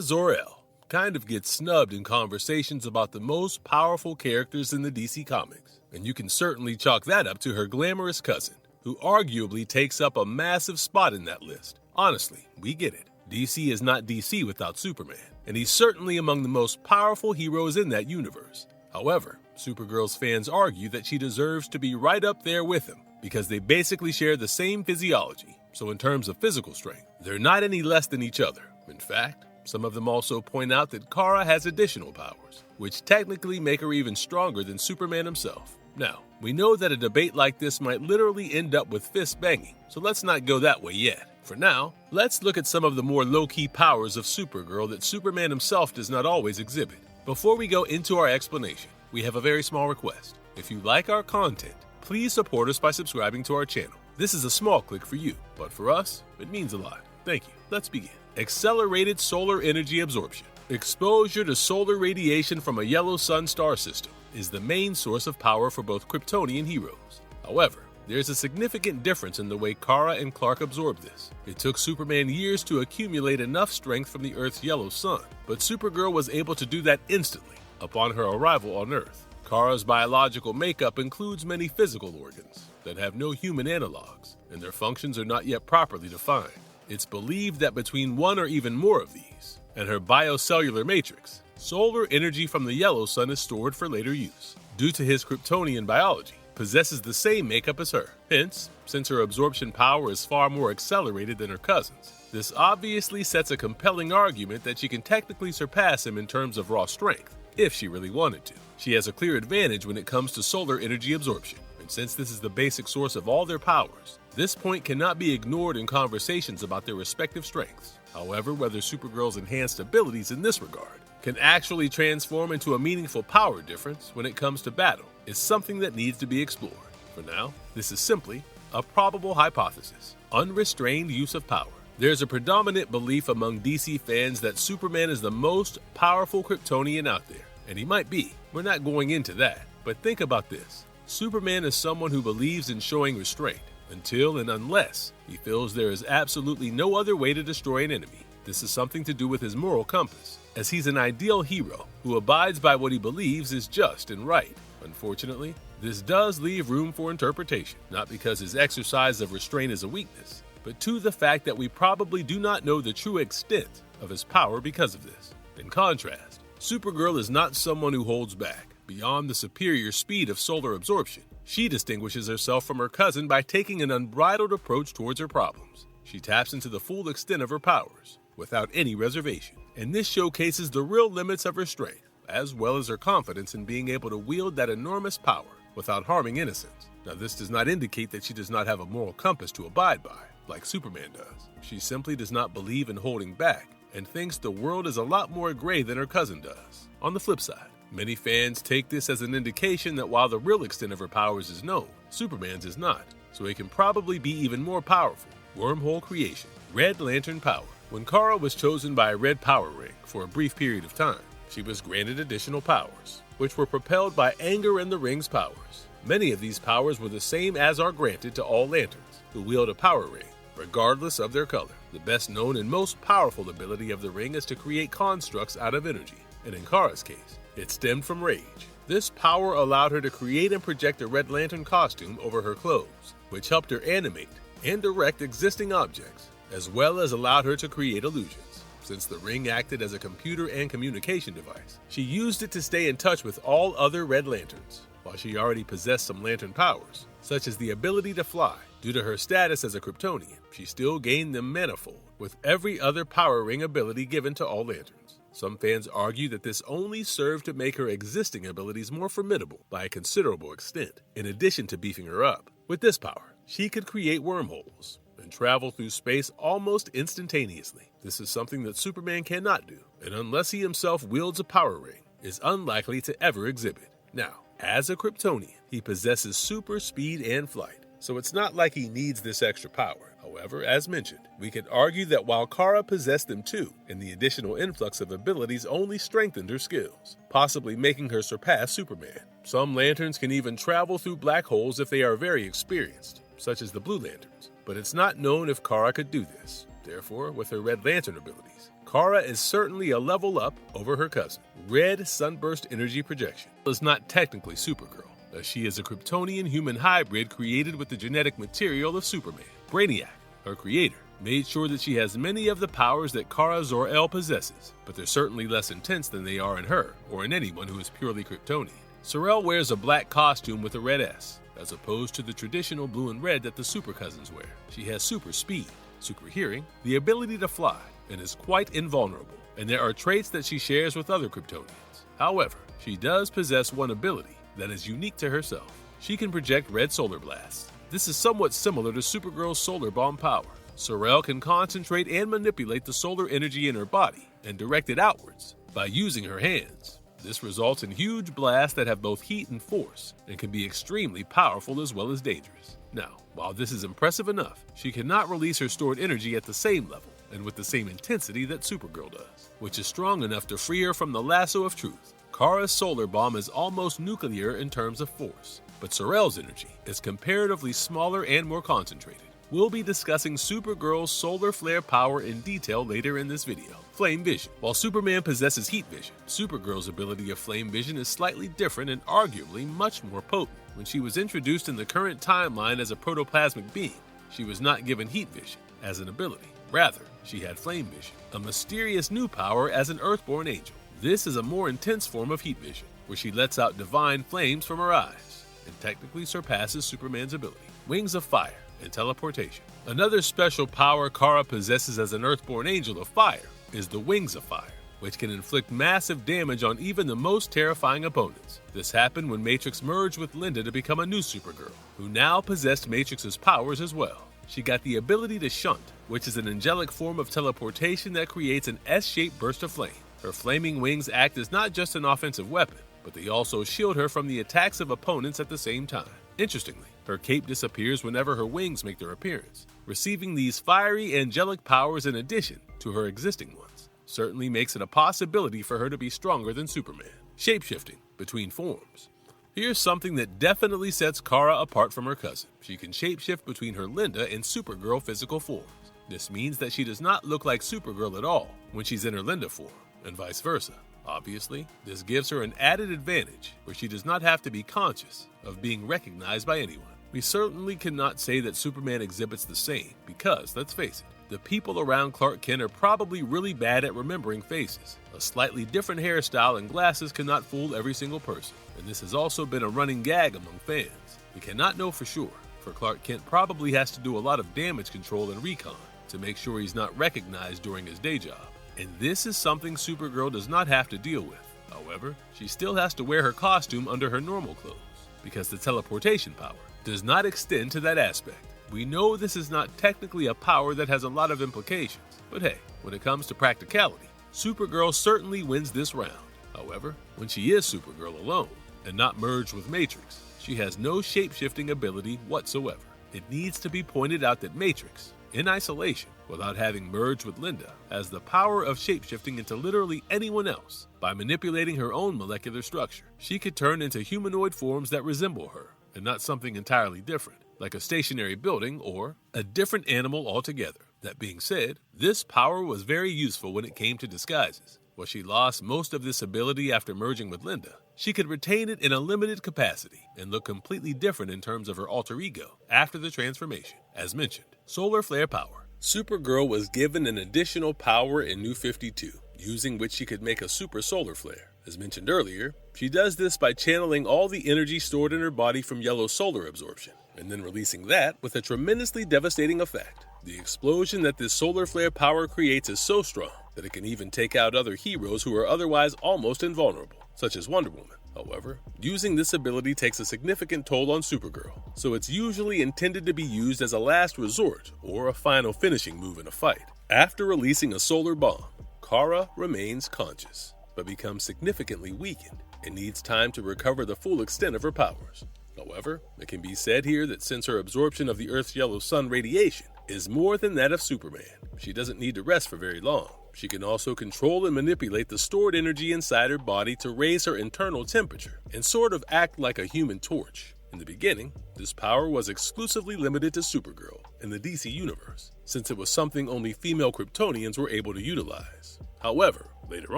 Zor-El kind of gets snubbed in conversations about the most powerful characters in the DC Comics, and you can certainly chalk that up to her glamorous cousin, who arguably takes up a massive spot in that list. Honestly, we get it. DC is not DC without Superman, and he's certainly among the most powerful heroes in that universe. However, Supergirl's fans argue that she deserves to be right up there with him because they basically share the same physiology, so in terms of physical strength, they're not any less than each other. In fact, some of them also point out that Kara has additional powers, which technically make her even stronger than Superman himself. Now, we know that a debate like this might literally end up with fist banging, so let's not go that way yet. For now, let's look at some of the more low-key powers of Supergirl that Superman himself does not always exhibit. Before we go into our explanation, we have a very small request. If you like our content, please support us by subscribing to our channel. This is a small click for you, but for us, it means a lot. Thank you. Let's begin. Accelerated solar energy absorption. Exposure to solar radiation from a yellow sun star system is the main source of power for both Kryptonian heroes. However, there's a significant difference in the way Kara and Clark absorb this. It took Superman years to accumulate enough strength from the Earth's yellow sun, but Supergirl was able to do that instantly upon her arrival on Earth. Kara's biological makeup includes many physical organs that have no human analogs, and their functions are not yet properly defined. It's believed that between one or even more of these, and her biocellular matrix, solar energy from the yellow sun is stored for later use. Due to his Kryptonian biology, possesses the same makeup as her. Hence, since her absorption power is far more accelerated than her cousin's, this obviously sets a compelling argument that she can technically surpass him in terms of raw strength, if she really wanted to. She has a clear advantage when it comes to solar energy absorption, and since this is the basic source of all their powers, this point cannot be ignored in conversations about their respective strengths. However, whether Supergirl's enhanced abilities in this regard can actually transform into a meaningful power difference when it comes to battle is something that needs to be explored. For now, this is simply a probable hypothesis. Unrestrained use of power. There's a predominant belief among DC fans that Superman is the most powerful Kryptonian out there, and he might be. We're not going into that, but think about this. Superman is someone who believes in showing restraint until and unless he feels there is absolutely no other way to destroy an enemy. This is something to do with his moral compass, as he's an ideal hero who abides by what he believes is just and right. Unfortunately, this does leave room for interpretation, not because his exercise of restraint is a weakness, but to the fact that we probably do not know the true extent of his power because of this. In contrast, Supergirl is not someone who holds back. Beyond the superior speed of solar absorption, she distinguishes herself from her cousin by taking an unbridled approach towards her problems. She taps into the full extent of her powers, without any reservation, and this showcases the real limits of her strength, as well as her confidence in being able to wield that enormous power without harming innocents. Now, this does not indicate that she does not have a moral compass to abide by, like Superman does. She simply does not believe in holding back, and thinks the world is a lot more gray than her cousin does. On the flip side, many fans take this as an indication that while the real extent of her powers is known, Superman's is not, so it can probably be even more powerful. Wormhole creation. Red Lantern power. When Kara was chosen by a red power ring for a brief period of time, she was granted additional powers, which were propelled by anger and the ring's powers. Many of these powers were the same as are granted to all Lanterns who wield a power ring, regardless of their color. The best known and most powerful ability of the ring is to create constructs out of energy, and in Kara's case, it stemmed from rage. This power allowed her to create and project a Red Lantern costume over her clothes, which helped her animate and direct existing objects, as well as allowed her to create illusions. Since the ring acted as a computer and communication device, she used it to stay in touch with all other Red Lanterns. While she already possessed some Lantern powers, such as the ability to fly, due to her status as a Kryptonian, she still gained them manifold with every other power ring ability given to all Lanterns. Some fans argue that this only served to make her existing abilities more formidable by a considerable extent, in addition to beefing her up. With this power, she could create wormholes and travel through space almost instantaneously. This is something that Superman cannot do, and unless he himself wields a power ring, is unlikely to ever exhibit. Now, as a Kryptonian, he possesses super speed and flight, so it's not like he needs this extra power. However, as mentioned, we can argue that while Kara possessed them too, and the additional influx of abilities only strengthened her skills, possibly making her surpass Superman. Some Lanterns can even travel through black holes if they are very experienced, such as the Blue Lanterns, but it's not known if Kara could do this. Therefore, with her Red Lantern abilities, Kara is certainly a level up over her cousin. Red Sunburst Energy Projection is not technically Supergirl, as she is a Kryptonian human hybrid created with the genetic material of Superman. Brainiac, her creator, made sure that she has many of the powers that Kara Zor-El possesses, but they're certainly less intense than they are in her, or in anyone who is purely Kryptonian. Zor-El wears a black costume with a red S, as opposed to the traditional blue and red that the super cousins wear. She has super speed, super hearing, the ability to fly, and is quite invulnerable, and there are traits that she shares with other Kryptonians. However, she does possess one ability that is unique to herself. She can project red solar blasts. This is somewhat similar to Supergirl's solar bomb power. Zor-El can concentrate and manipulate the solar energy in her body and direct it outwards by using her hands. This results in huge blasts that have both heat and force and can be extremely powerful as well as dangerous. Now, while this is impressive enough, she cannot release her stored energy at the same level and with the same intensity that Supergirl does, which is strong enough to free her from the lasso of truth. Kara's solar bomb is almost nuclear in terms of force, but Zor-El's energy is comparatively smaller and more concentrated. We'll be discussing Supergirl's solar flare power in detail later in this video. Flame vision. While Superman possesses heat vision, Supergirl's ability of flame vision is slightly different and arguably much more potent. When she was introduced in the current timeline as a protoplasmic being, she was not given heat vision as an ability. Rather, she had flame vision, a mysterious new power as an Earthborn angel. This is a more intense form of heat vision, where she lets out divine flames from her eyes, and technically surpasses Superman's ability. Wings of fire and teleportation. Another special power Kara possesses as an Earthborn angel of fire is the Wings of Fire, which can inflict massive damage on even the most terrifying opponents. This happened when Matrix merged with Linda to become a new Supergirl, who now possessed Matrix's powers as well. She got the ability to shunt, which is an angelic form of teleportation that creates an S-shaped burst of flame. Her flaming wings act as not just an offensive weapon, but they also shield her from the attacks of opponents at the same time. Interestingly, her cape disappears whenever her wings make their appearance. Receiving these fiery angelic powers in addition to her existing ones certainly makes it a possibility for her to be stronger than Superman. Shapeshifting between forms. Here's something that definitely sets Kara apart from her cousin. She can shapeshift between her Linda and Supergirl physical forms. This means that she does not look like Supergirl at all when she's in her Linda form, and vice versa. Obviously, this gives her an added advantage where she does not have to be conscious of being recognized by anyone. We certainly cannot say that Superman exhibits the same because, let's face it, the people around Clark Kent are probably really bad at remembering faces. A slightly different hairstyle and glasses cannot fool every single person, and this has also been a running gag among fans. We cannot know for sure, for Clark Kent probably has to do a lot of damage control and recon to make sure he's not recognized during his day job. And this is something Supergirl does not have to deal with. However, she still has to wear her costume under her normal clothes, because the teleportation power does not extend to that aspect. We know this is not technically a power that has a lot of implications, but hey, when it comes to practicality, Supergirl certainly wins this round. However, when she is Supergirl alone, and not merged with Matrix, she has no shape-shifting ability whatsoever. It needs to be pointed out that Matrix, in isolation, without having merged with Linda, has the power of shapeshifting into literally anyone else. By manipulating her own molecular structure, she could turn into humanoid forms that resemble her, and not something entirely different, like a stationary building or a different animal altogether. That being said, this power was very useful when it came to disguises. While she lost most of this ability after merging with Linda, she could retain it in a limited capacity and look completely different in terms of her alter ego after the transformation. As mentioned, solar flare power. Supergirl was given an additional power in New 52, using which she could make a super solar flare. As mentioned earlier, she does this by channeling all the energy stored in her body from yellow solar absorption, and then releasing that with a tremendously devastating effect. The explosion that this solar flare power creates is so strong that it can even take out other heroes who are otherwise almost invulnerable, such as Wonder Woman. However, using this ability takes a significant toll on Supergirl, so it's usually intended to be used as a last resort or a final finishing move in a fight. After releasing a solar bomb, Kara remains conscious, but becomes significantly weakened and needs time to recover the full extent of her powers. However, it can be said here that since her absorption of the Earth's yellow sun radiation is more than that of Superman, she doesn't need to rest for very long. She can also control and manipulate the stored energy inside her body to raise her internal temperature and sort of act like a human torch. In the beginning, this power was exclusively limited to Supergirl in the DC universe, since it was something only female Kryptonians were able to utilize. However, later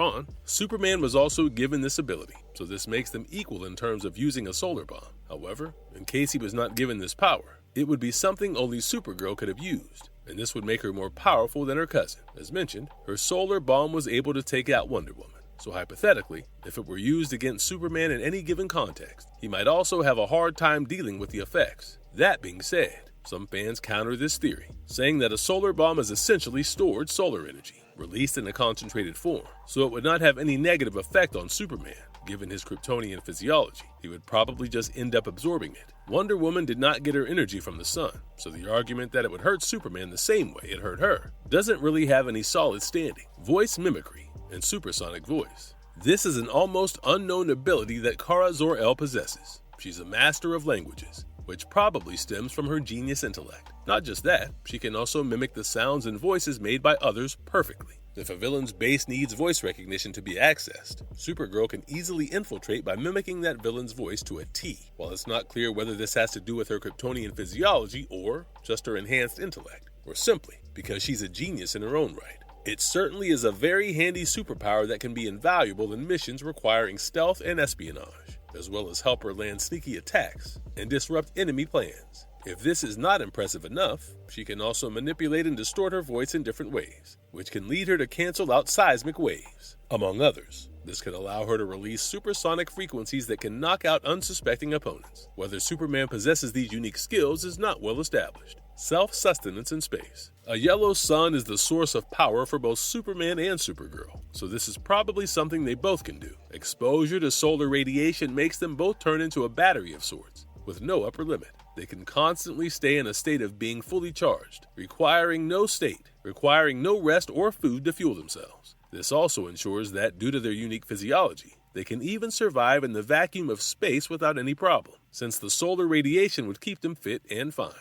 on, Superman was also given this ability, so this makes them equal in terms of using a solar bomb. However, in case he was not given this power, it would be something only Supergirl could have used, and this would make her more powerful than her cousin. As mentioned, her solar bomb was able to take out Wonder Woman. So hypothetically, if it were used against Superman in any given context, he might also have a hard time dealing with the effects. That being said, some fans counter this theory, saying that a solar bomb is essentially stored solar energy, released in a concentrated form, so it would not have any negative effect on Superman. Given his Kryptonian physiology, he would probably just end up absorbing it. Wonder Woman did not get her energy from the sun, so the argument that it would hurt Superman the same way it hurt her doesn't really have any solid standing. Voice mimicry and Supersonic Voice. This is an almost unknown ability that Kara Zor-El possesses. She's a master of languages, which probably stems from her genius intellect. Not just that, she can also mimic the sounds and voices made by others perfectly. If a villain's base needs voice recognition to be accessed, Supergirl can easily infiltrate by mimicking that villain's voice to a T. While it's not clear whether this has to do with her Kryptonian physiology or just her enhanced intellect, or simply because she's a genius in her own right. It certainly is a very handy superpower that can be invaluable in missions requiring stealth and espionage, as well as help her land sneaky attacks and disrupt enemy plans. If this is not impressive enough, she can also manipulate and distort her voice in different ways, which can lead her to cancel out seismic waves, among others. This can allow her to release supersonic frequencies that can knock out unsuspecting opponents. Whether Superman possesses these unique skills is not well established. Self-sustenance in space. A yellow sun is the source of power for both Superman and Supergirl, so this is probably something they both can do. Exposure to solar radiation makes them both turn into a battery of sorts, with no upper limit. They can constantly stay in a state of being fully charged, requiring no rest or food to fuel themselves. This also ensures that, due to their unique physiology, they can even survive in the vacuum of space without any problem, since the solar radiation would keep them fit and fine.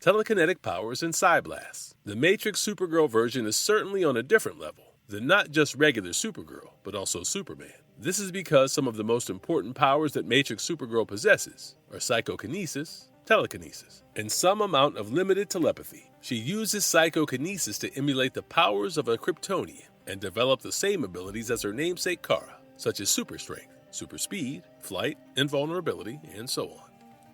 Telekinetic powers and Psy-blasts. The Matrix Supergirl version is certainly on a different level than not just regular Supergirl, but also Superman. This is because some of the most important powers that Matrix Supergirl possesses are psychokinesis, telekinesis, and some amount of limited telepathy. She uses psychokinesis to emulate the powers of a Kryptonian and develop the same abilities as her namesake Kara, such as super strength, super speed, flight, invulnerability, and so on.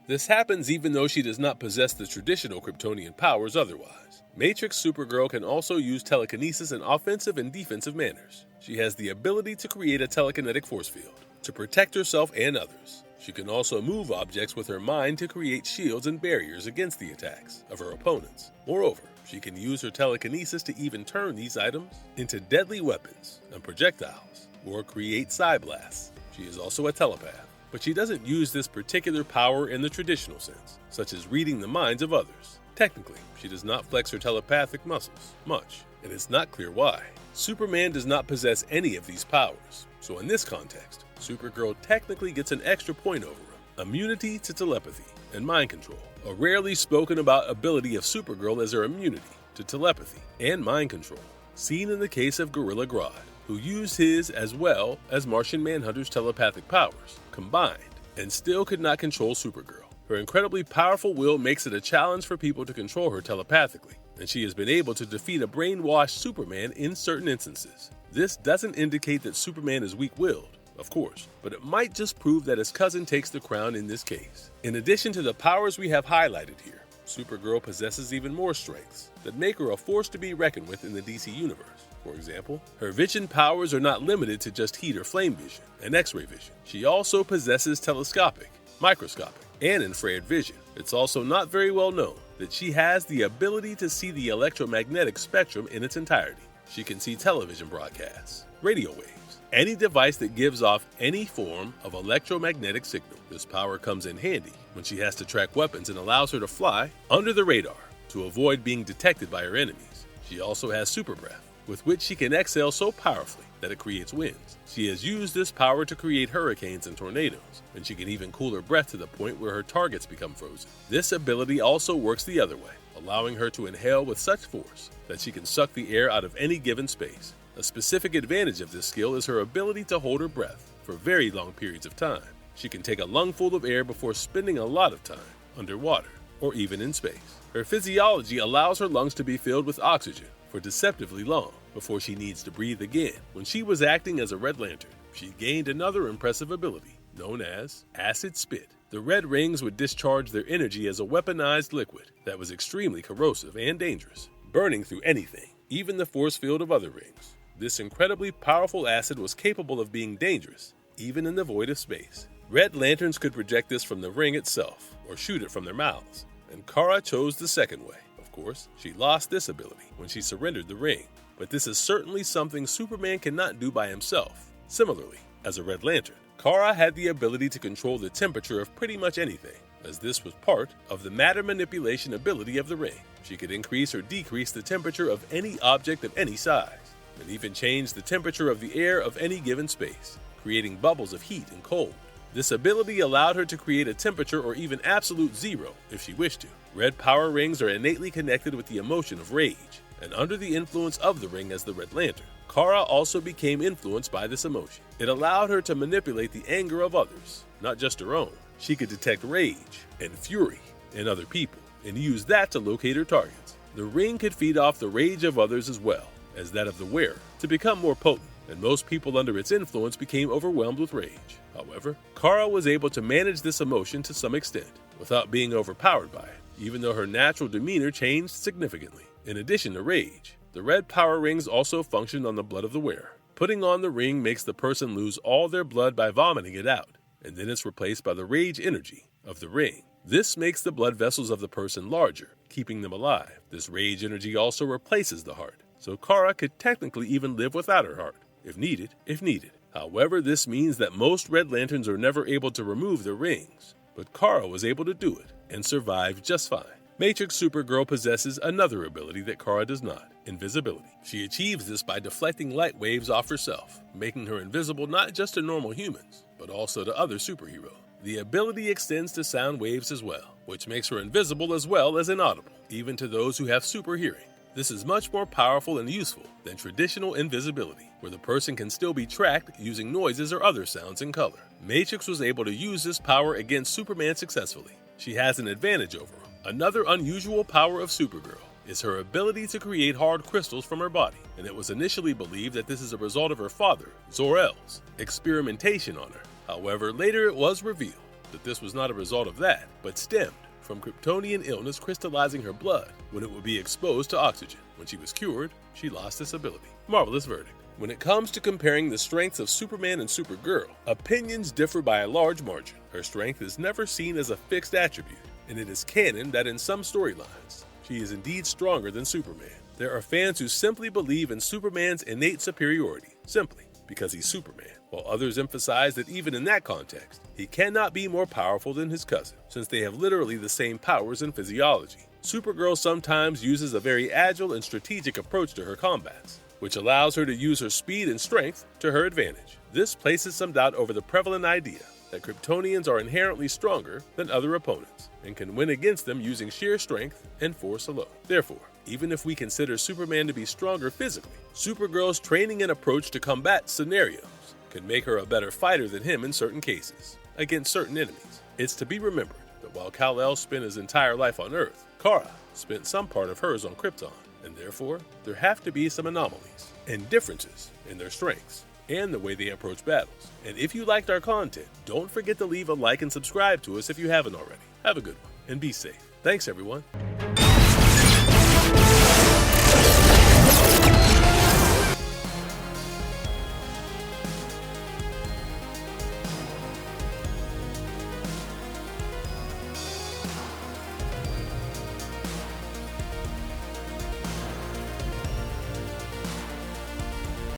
This happens even though she does not possess the traditional Kryptonian powers otherwise. Matrix Supergirl can also use telekinesis in offensive and defensive manners. She has the ability to create a telekinetic force field to protect herself and others. She can also move objects with her mind to create shields and barriers against the attacks of her opponents. Moreover, she can use her telekinesis to even turn these items into deadly weapons and projectiles, or create Psy-blasts. She is also a telepath, but she doesn't use this particular power in the traditional sense, such as reading the minds of others. Technically, she does not flex her telepathic muscles much, and it's not clear why. Superman does not possess any of these powers, so in this context, Supergirl technically gets an extra point over him: immunity to telepathy and mind control. A rarely spoken about ability of Supergirl is her immunity to telepathy and mind control, seen in the case of Gorilla Grodd, who used his as well as Martian Manhunter's telepathic powers combined and still could not control Supergirl. Her incredibly powerful will makes it a challenge for people to control her telepathically, and she has been able to defeat a brainwashed Superman in certain instances. This doesn't indicate that Superman is weak-willed, of course, but it might just prove that his cousin takes the crown in this case. In addition to the powers we have highlighted here, Supergirl possesses even more strengths that make her a force to be reckoned with in the DC universe. For example, her vision powers are not limited to just heat or flame vision and X-ray vision. She also possesses telescopic, microscopic, and infrared vision. It's also not very well known that she has the ability to see the electromagnetic spectrum in its entirety. She can see television broadcasts, radio waves, any device that gives off any form of electromagnetic signal. This power comes in handy when she has to track weapons and allows her to fly under the radar to avoid being detected by her enemies. She also has super breath, with which she can exhale so powerfully that it creates winds. She has used this power to create hurricanes and tornadoes, and she can even cool her breath to the point where her targets become frozen. This ability also works the other way, allowing her to inhale with such force that she can suck the air out of any given space. A specific advantage of this skill is her ability to hold her breath for very long periods of time. She can take a lungful of air before spending a lot of time underwater or even in space. Her physiology allows her lungs to be filled with oxygen for deceptively long before she needs to breathe again. When she was acting as a Red Lantern, she gained another impressive ability known as acid spit. The red rings would discharge their energy as a weaponized liquid that was extremely corrosive and dangerous, burning through anything, even the force field of other rings. This incredibly powerful acid was capable of being dangerous, even in the void of space. Red Lanterns could project this from the ring itself, or shoot it from their mouths, and Kara chose the second way. Of course, she lost this ability when she surrendered the ring, but this is certainly something Superman cannot do by himself. Similarly, as a Red Lantern, Kara had the ability to control the temperature of pretty much anything, as this was part of the matter manipulation ability of the ring. She could increase or decrease the temperature of any object of any size, and even change the temperature of the air of any given space, creating bubbles of heat and cold. This ability allowed her to create a temperature or even absolute zero if she wished to. Red power rings are innately connected with the emotion of rage, and under the influence of the ring as the Red Lantern, Kara also became influenced by this emotion. It allowed her to manipulate the anger of others, not just her own. She could detect rage and fury in other people and use that to locate her targets. The ring could feed off the rage of others as well as that of the wearer to become more potent, and most people under its influence became overwhelmed with rage. However, Kara was able to manage this emotion to some extent without being overpowered by it, even though her natural demeanor changed significantly. In addition to rage, the red power rings also function on the blood of the wearer. Putting on the ring makes the person lose all their blood by vomiting it out, and then it's replaced by the rage energy of the ring. This makes the blood vessels of the person larger, keeping them alive. This rage energy also replaces the heart, so Kara could technically even live without her heart, if needed. However, this means that most Red Lanterns are never able to remove their rings, but Kara was able to do it and survived just fine. Matrix Supergirl possesses another ability that Kara does not: invisibility. She achieves this by deflecting light waves off herself, making her invisible not just to normal humans, but also to other superheroes. The ability extends to sound waves as well, which makes her invisible as well as inaudible, even to those who have super hearing. This is much more powerful and useful than traditional invisibility, where the person can still be tracked using noises or other sounds in color. Matrix was able to use this power against Superman successfully. She has an advantage over him. Another unusual power of Supergirl is her ability to create hard crystals from her body, and it was initially believed that this is a result of her father, Zor-El's, experimentation on her. However, later it was revealed that this was not a result of that, but stemmed from Kryptonian illness crystallizing her blood when it would be exposed to oxygen. When she was cured, she lost this ability. Marvelous verdict. When it comes to comparing the strengths of Superman and Supergirl, opinions differ by a large margin. Her strength is never seen as a fixed attribute, and it is canon that in some storylines, she is indeed stronger than Superman. There are fans who simply believe in Superman's innate superiority, simply because he's Superman, while others emphasize that even in that context, he cannot be more powerful than his cousin, since they have literally the same powers and physiology. Supergirl sometimes uses a very agile and strategic approach to her combats, which allows her to use her speed and strength to her advantage. This places some doubt over the prevalent idea that Kryptonians are inherently stronger than other opponents and can win against them using sheer strength and force alone. Therefore, even if we consider Superman to be stronger physically, Supergirl's training and approach to combat scenarios can make her a better fighter than him in certain cases, against certain enemies. It's to be remembered that while Kal-El spent his entire life on Earth, Kara spent some part of hers on Krypton, and therefore, there have to be some anomalies and differences in their strengths and the way they approach battles. And if you liked our content, don't forget to leave a like and subscribe to us if you haven't already. Have a good one and be safe. Thanks, everyone.